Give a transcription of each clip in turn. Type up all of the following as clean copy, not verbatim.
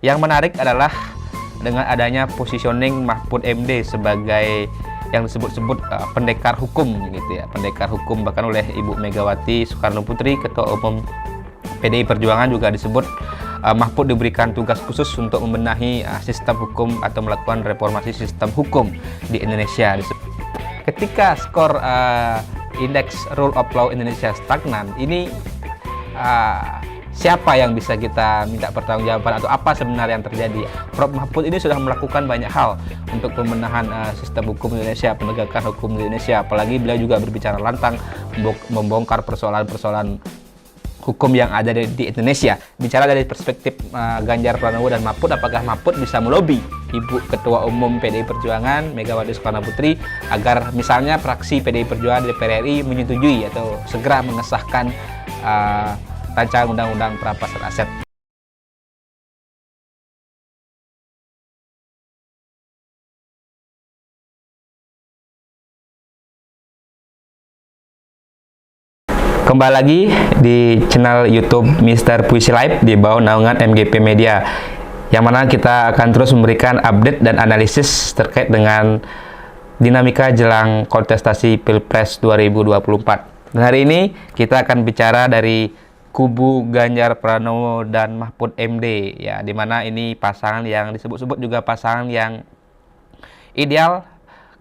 Yang menarik adalah dengan adanya positioning Mahfud MD sebagai yang disebut-sebut pendekar hukum gitu ya, pendekar hukum, bahkan oleh Ibu Megawati Soekarno Putri, Ketua Umum PDI Perjuangan, juga disebut Mahfud diberikan tugas khusus untuk membenahi sistem hukum atau melakukan reformasi sistem hukum di Indonesia. Ketika skor indeks rule of law Indonesia stagnan, ini siapa yang bisa kita minta pertanggungjawaban atau apa sebenarnya yang terjadi? Prof Mahfud ini sudah melakukan banyak hal untuk pembenahan sistem hukum Indonesia, penegakan hukum di Indonesia. Apalagi beliau juga berbicara lantang membongkar persoalan-persoalan hukum yang ada di Indonesia. Bicara dari perspektif Ganjar Pranowo dan Mahfud, apakah Mahfud bisa melobi Ibu Ketua Umum PDI Perjuangan Megawati Soekarno Putri agar misalnya fraksi PDI Perjuangan di DPR RI menyetujui atau segera mengesahkan rancangan undang-undang perampasan aset. Kembali lagi di channel YouTube Mr. Puisi Live di bawah naungan MGP Media, yang mana kita akan terus memberikan update dan analisis terkait dengan dinamika jelang kontestasi Pilpres 2024. Dan hari ini kita akan bicara dari kubu Ganjar Pranowo dan Mahfud MD ya, dimana ini pasangan yang disebut-sebut juga pasangan yang ideal,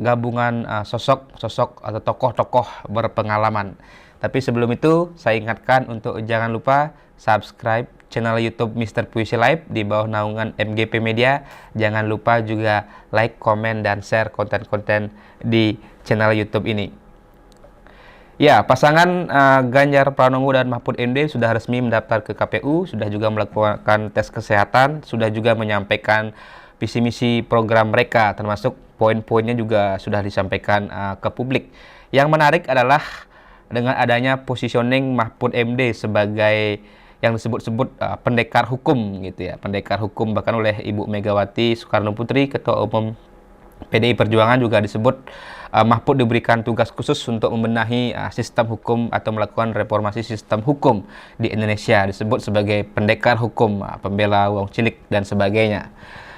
gabungan sosok-sosok atau tokoh-tokoh berpengalaman. Tapi sebelum itu saya ingatkan untuk jangan lupa subscribe channel YouTube Mr. Puisi Live di bawah naungan MGP Media. Jangan lupa juga like, komen, dan share konten-konten di channel YouTube ini. Ya, pasangan Ganjar Pranowo dan Mahfud MD sudah resmi mendaftar ke KPU, sudah juga melakukan tes kesehatan, sudah juga menyampaikan visi misi program mereka, termasuk poin-poinnya juga sudah disampaikan ke publik. Yang menarik adalah dengan adanya positioning Mahfud MD sebagai yang disebut-sebut pendekar hukum gitu ya, pendekar hukum, bahkan oleh Ibu Megawati Soekarno Putri, Ketua Umum PDI Perjuangan, juga disebut Mahfud diberikan tugas khusus untuk membenahi sistem hukum atau melakukan reformasi sistem hukum di Indonesia, disebut sebagai pendekar hukum, pembela wong cilik dan sebagainya.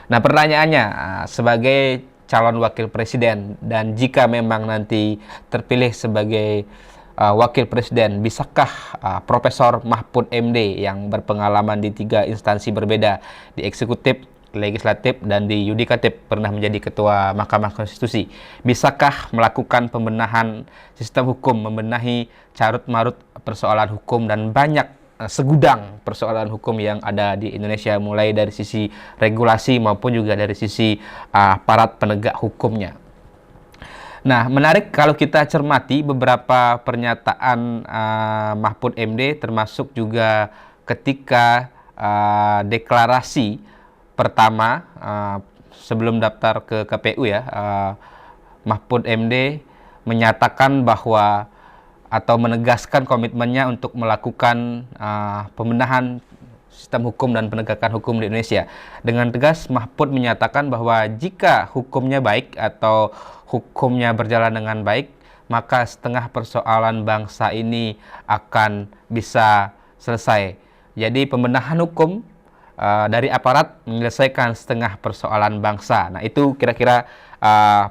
Nah, pertanyaannya, sebagai calon wakil presiden dan jika memang nanti terpilih sebagai wakil presiden, bisakah Profesor Mahfud MD yang berpengalaman di 3 instansi berbeda, di eksekutif, legislatif, dan di yudikatif, pernah menjadi ketua Mahkamah Konstitusi, bisakah melakukan pembenahan sistem hukum, membenahi carut-marut persoalan hukum dan banyak segudang persoalan hukum yang ada di Indonesia, mulai dari sisi regulasi maupun juga dari sisi aparat penegak hukumnya. Nah, menarik kalau kita cermati beberapa pernyataan Mahfud MD, termasuk juga ketika deklarasi pertama sebelum daftar ke KPU ya, Mahfud MD menyatakan bahwa atau menegaskan komitmennya untuk melakukan pembenahan sistem hukum dan penegakan hukum di Indonesia. Dengan tegas Mahfud menyatakan bahwa jika hukumnya baik atau hukumnya berjalan dengan baik, maka setengah persoalan bangsa ini akan bisa selesai. Jadi pembenahan hukum dari aparat menyelesaikan setengah persoalan bangsa. Nah, itu kira-kira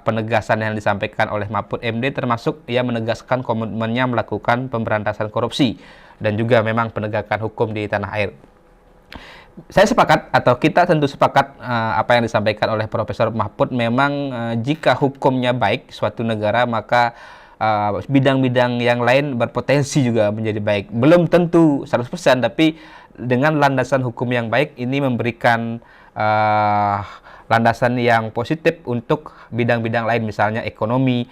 penegasan yang disampaikan oleh Mahfud MD, termasuk ia menegaskan komitmennya melakukan pemberantasan korupsi dan juga memang penegakan hukum di tanah air. Saya sepakat, atau kita tentu sepakat apa yang disampaikan oleh Profesor Mahfud. Memang jika hukumnya baik suatu negara, maka bidang-bidang yang lain berpotensi juga menjadi baik. Belum tentu 100%, tapi dengan landasan hukum yang baik ini memberikan landasan yang positif untuk bidang-bidang lain, misalnya ekonomi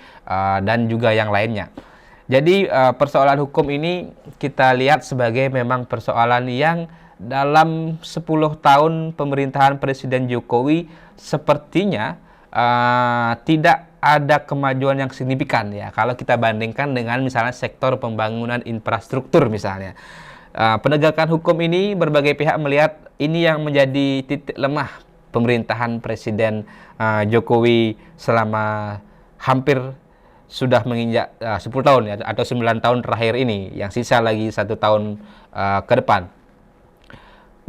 dan juga yang lainnya. Jadi persoalan hukum ini kita lihat sebagai memang persoalan yang dalam 10 tahun pemerintahan Presiden Jokowi sepertinya tidak ada kemajuan yang signifikan ya, kalau kita bandingkan dengan misalnya sektor pembangunan infrastruktur misalnya. Penegakan hukum ini berbagai pihak melihat ini yang menjadi titik lemah pemerintahan Presiden Jokowi selama hampir sudah menginjak 10 tahun ya, atau 9 tahun terakhir ini, yang sisa lagi 1 tahun ke depan.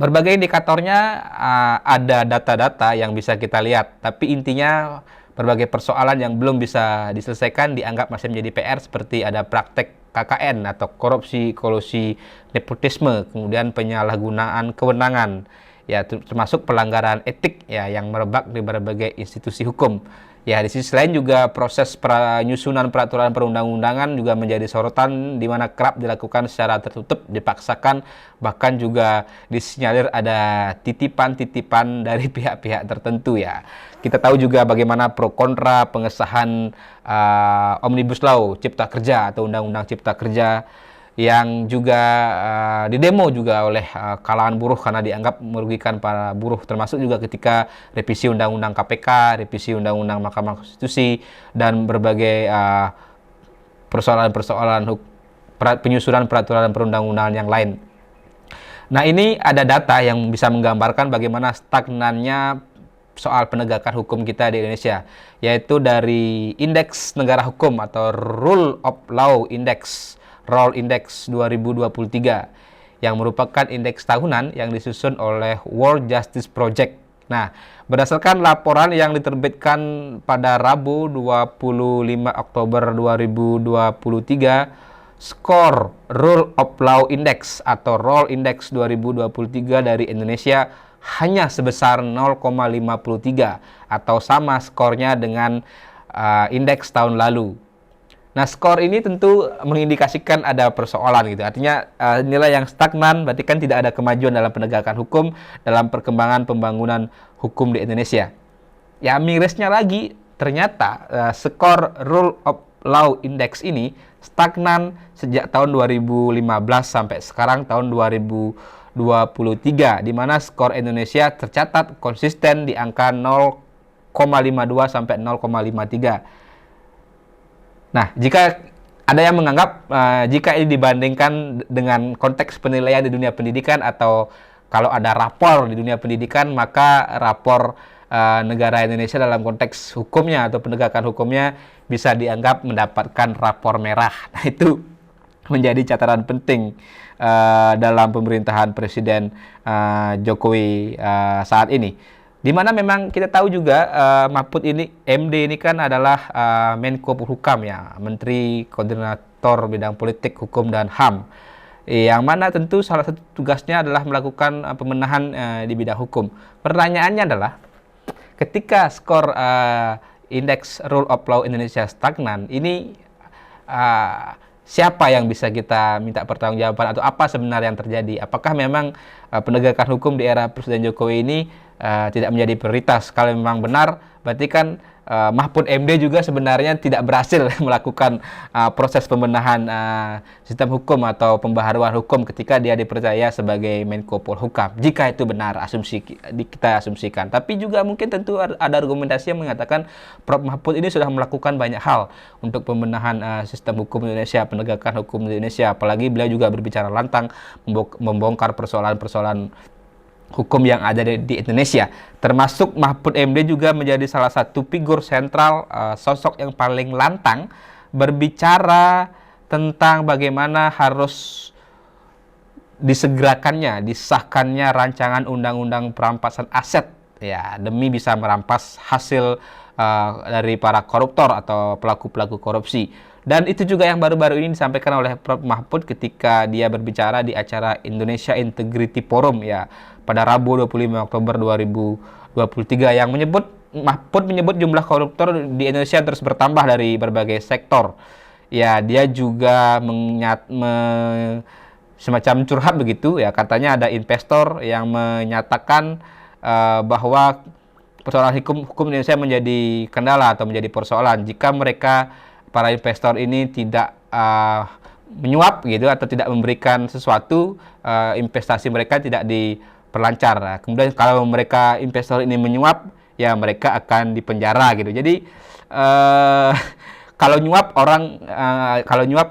Berbagai indikatornya ada data-data yang bisa kita lihat, tapi intinya berbagai persoalan yang belum bisa diselesaikan dianggap masih menjadi PR, seperti ada praktek KKN atau korupsi, kolusi, nepotisme, kemudian penyalahgunaan kewenangan, ya termasuk pelanggaran etik ya yang merebak di berbagai institusi hukum. Ya, di sisi lain juga proses penyusunan peraturan perundang-undangan juga menjadi sorotan, di mana kerap dilakukan secara tertutup, dipaksakan, bahkan juga disinyalir ada titipan-titipan dari pihak-pihak tertentu ya. Kita tahu juga bagaimana pro kontra pengesahan Omnibus Law Cipta Kerja atau Undang-Undang Cipta Kerja yang juga didemo juga oleh kalangan buruh karena dianggap merugikan para buruh, termasuk juga ketika revisi Undang-Undang KPK, revisi Undang-Undang Mahkamah Konstitusi, dan berbagai persoalan-persoalan penyusunan peraturan perundang-undangan yang lain. Nah, ini ada data yang bisa menggambarkan bagaimana stagnannya soal penegakan hukum kita di Indonesia, yaitu dari Indeks Negara Hukum atau Rule of Law Index, ROL Index 2023, yang merupakan indeks tahunan yang disusun oleh World Justice Project. Nah, berdasarkan laporan yang diterbitkan pada Rabu 25 Oktober 2023, skor Rule of Law Index atau ROL Index 2023 dari Indonesia hanya sebesar 0,53 atau sama skornya dengan indeks tahun lalu. Nah, skor ini tentu mengindikasikan ada persoalan gitu. Artinya nilai yang stagnan berarti kan tidak ada kemajuan dalam penegakan hukum, dalam perkembangan pembangunan hukum di Indonesia. Ya, mirisnya lagi ternyata skor Rule of Law Index ini stagnan sejak tahun 2015 sampai sekarang tahun 2023, di mana skor Indonesia tercatat konsisten di angka 0,52 sampai 0,53. Nah, jika ada yang menganggap jika ini dibandingkan dengan konteks penilaian di dunia pendidikan, atau kalau ada rapor di dunia pendidikan, maka rapor negara Indonesia dalam konteks hukumnya atau penegakan hukumnya bisa dianggap mendapatkan rapor merah. Nah, itu menjadi catatan penting dalam pemerintahan Presiden Jokowi saat ini. Di mana memang kita tahu juga Mahfud ini, MD ini kan adalah Menko Polhukam ya, Menteri Koordinator Bidang Politik, Hukum, dan HAM. Yang mana tentu salah satu tugasnya adalah melakukan pembenahan di bidang hukum. Pertanyaannya adalah, ketika skor indeks Rule of Law Indonesia stagnan, ini siapa yang bisa kita minta pertanggungjawaban, atau apa sebenarnya yang terjadi? Apakah memang penegakan hukum di era Presiden Jokowi ini tidak menjadi prioritas? Kalau memang benar, berarti kan Mahfud MD juga sebenarnya tidak berhasil melakukan proses pembenahan sistem hukum atau pembaharuan hukum ketika dia dipercaya sebagai Menko Polhukam. Jika itu benar, kita asumsikan. Tapi juga mungkin tentu ada argumentasi yang mengatakan Prof. Mahfud ini sudah melakukan banyak hal untuk pembenahan sistem hukum Indonesia, penegakan hukum di Indonesia. Apalagi beliau juga berbicara lantang membongkar persoalan-persoalan hukum yang ada di Indonesia, termasuk Mahfud MD juga menjadi salah satu figur sentral, sosok yang paling lantang berbicara tentang bagaimana harus disahkannya rancangan undang-undang perampasan aset ya, demi bisa merampas hasil dari para koruptor atau pelaku-pelaku korupsi. Dan itu juga yang baru-baru ini disampaikan oleh Prof. Mahfud ketika dia berbicara di acara Indonesia Integrity Forum ya, pada Rabu 25 Oktober 2023, yang Mahfud menyebut jumlah koruptor di Indonesia terus bertambah dari berbagai sektor. Ya, dia juga semacam curhat begitu ya, katanya ada investor yang menyatakan bahwa persoalan hukum Indonesia menjadi kendala atau menjadi persoalan jika para investor ini tidak menyuap gitu, atau tidak memberikan sesuatu, investasi mereka tidak diperlancar. Nah, kemudian kalau mereka investor ini menyuap, ya mereka akan dipenjara gitu. Jadi kalau nyuap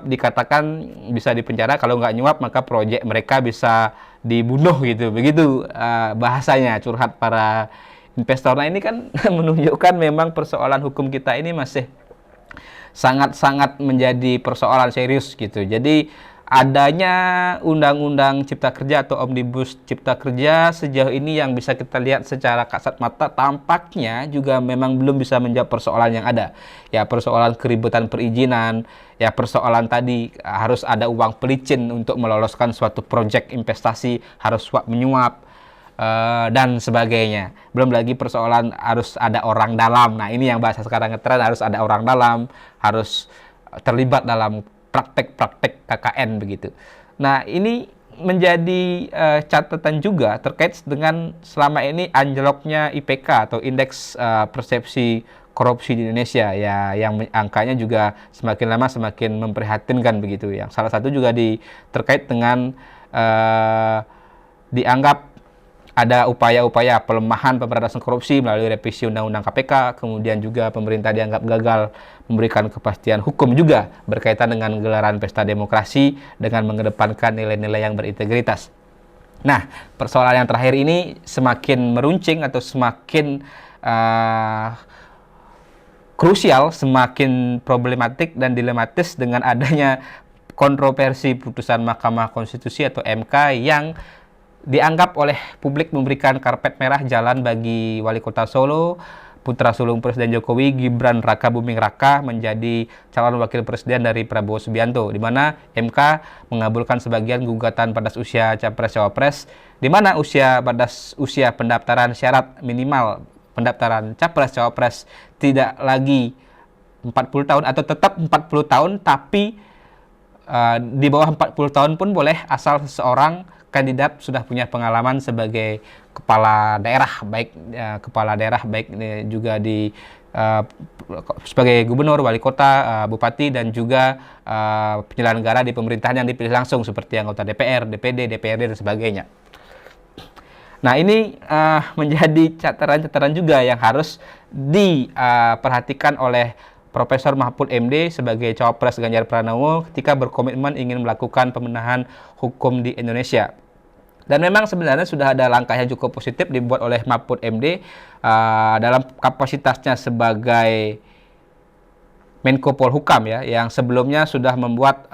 dikatakan bisa dipenjara, kalau nggak nyuap maka proyek mereka bisa dibunuh gitu. Begitu bahasanya, curhat para investor. Nah, ini kan menunjukkan memang persoalan hukum kita ini masih sangat-sangat menjadi persoalan serius gitu. Jadi adanya Undang-Undang Cipta Kerja atau Omnibus Cipta Kerja sejauh ini yang bisa kita lihat secara kasat mata tampaknya juga memang belum bisa menjawab persoalan yang ada. Ya, persoalan keributan perizinan, ya persoalan tadi harus ada uang pelicin untuk meloloskan suatu proyek investasi, harus suap menyuap, dan sebagainya. Belum lagi persoalan harus ada orang dalam. Nah, ini yang bahasa sekarang ngetren, harus ada orang dalam, harus terlibat dalam praktek-praktek KKN begitu. Nah, ini menjadi catatan juga terkait dengan selama ini anjloknya IPK atau Indeks Persepsi Korupsi di Indonesia, ya, yang angkanya juga semakin lama semakin memprihatinkan begitu. Yang salah satu juga terkait dengan dianggap ada upaya-upaya pelemahan pemberantasan korupsi melalui revisi Undang-Undang KPK, kemudian juga pemerintah dianggap gagal memberikan kepastian hukum juga berkaitan dengan gelaran pesta demokrasi dengan mengedepankan nilai-nilai yang berintegritas. Nah, persoalan yang terakhir ini semakin meruncing atau semakin krusial, semakin problematik dan dilematis dengan adanya kontroversi putusan Mahkamah Konstitusi atau MK yang dianggap oleh publik memberikan karpet merah jalan bagi Wali Kota Solo, putra sulung Presiden Jokowi, Gibran Raka Buming Raka menjadi calon wakil presiden dari Prabowo Subianto, di mana MK mengabulkan sebagian gugatan batas usia Capres-Cawapres, di mana batas usia pendaftaran syarat minimal pendaftaran Capres-Cawapres tidak lagi 40 tahun atau tetap 40 tahun, tapi di bawah 40 tahun pun boleh asal seseorang kandidat sudah punya pengalaman sebagai kepala daerah, baik juga sebagai gubernur, wali kota, bupati, dan juga penyelenggara di pemerintahan yang dipilih langsung seperti anggota DPR, DPD, DPRD, dan sebagainya. Nah, ini menjadi catatan-catatan juga yang harus diperhatikan oleh Profesor Mahfud MD sebagai cawapres Ganjar Pranowo ketika berkomitmen ingin melakukan pembenahan hukum di Indonesia. Dan memang sebenarnya sudah ada langkah yang cukup positif dibuat oleh Mahfud MD dalam kapasitasnya sebagai Menko Polhukam, ya, yang sebelumnya sudah membuat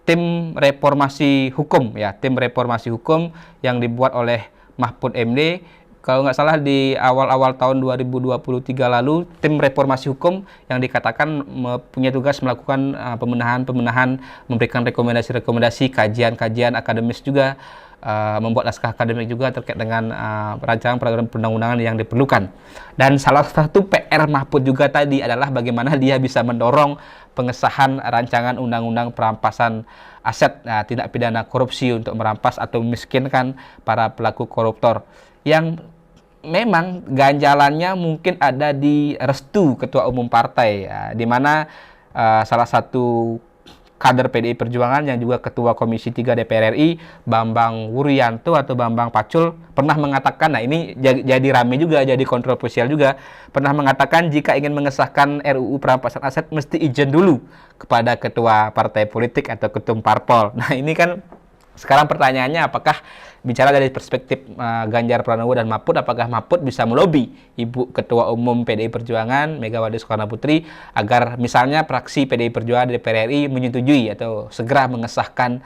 tim reformasi hukum, ya, tim reformasi hukum yang dibuat oleh Mahfud MD. Kalau nggak salah di awal-awal tahun 2023 lalu, tim reformasi hukum yang dikatakan punya tugas melakukan pembenahan, memberikan rekomendasi-rekomendasi, kajian-kajian akademis juga, membuat naskah akademik juga terkait dengan rancangan peraturan perundang-undangan yang diperlukan. Dan salah satu PR Mahfud juga tadi adalah bagaimana dia bisa mendorong pengesahan rancangan undang-undang perampasan aset tindak pidana korupsi untuk merampas atau memiskinkan para pelaku koruptor, yang memang ganjalannya mungkin ada di restu ketua umum partai, ya, di mana salah satu kader PDI Perjuangan yang juga ketua Komisi 3 DPR RI, Bambang Wuryanto atau Bambang Pacul, pernah mengatakan, nah ini jadi rame juga, jadi kontroversial juga, pernah mengatakan jika ingin mengesahkan RUU perampasan aset mesti izin dulu kepada ketua partai politik atau ketum parpol. Nah, ini kan sekarang pertanyaannya, apakah bicara dari perspektif Ganjar Pranowo dan Mahfud, apakah Mahfud bisa melobi Ibu Ketua Umum PDI Perjuangan Megawati Soekarnoputri agar misalnya fraksi PDI Perjuangan DPR RI menyetujui atau segera mengesahkan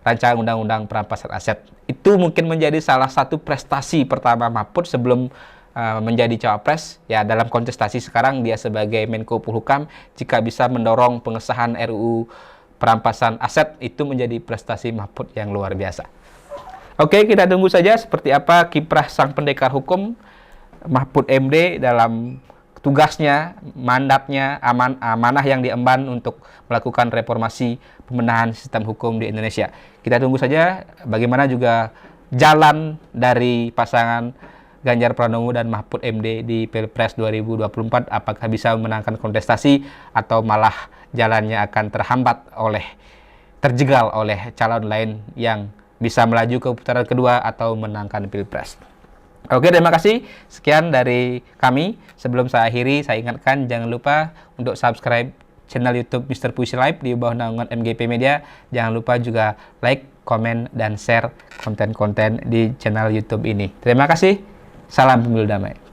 rancangan undang-undang perampasan aset. Itu mungkin menjadi salah satu prestasi pertama Mahfud sebelum menjadi cawapres, ya, dalam kontestasi sekarang dia sebagai Menko Polhukam. Jika bisa mendorong pengesahan RUU perampasan aset, itu menjadi prestasi Mahfud yang luar biasa. Oke, kita tunggu saja seperti apa kiprah sang pendekar hukum Mahfud MD dalam tugasnya, mandatnya, amanah yang diemban untuk melakukan reformasi pembenahan sistem hukum di Indonesia. Kita tunggu saja bagaimana juga jalan dari pasangan Ganjar Pranowo dan Mahfud MD di Pilpres 2024, apakah bisa memenangkan kontestasi atau malah jalannya akan terjegal oleh calon lain yang bisa melaju ke putaran kedua atau menangkan Pilpres. Oke, terima kasih. Sekian dari kami. Sebelum saya akhiri, saya ingatkan jangan lupa untuk subscribe channel YouTube Mr. Puisi Live di bawah naungan MGP Media. Jangan lupa juga like, komen, dan share konten-konten di channel YouTube ini. Terima kasih. Salam pemilu damai.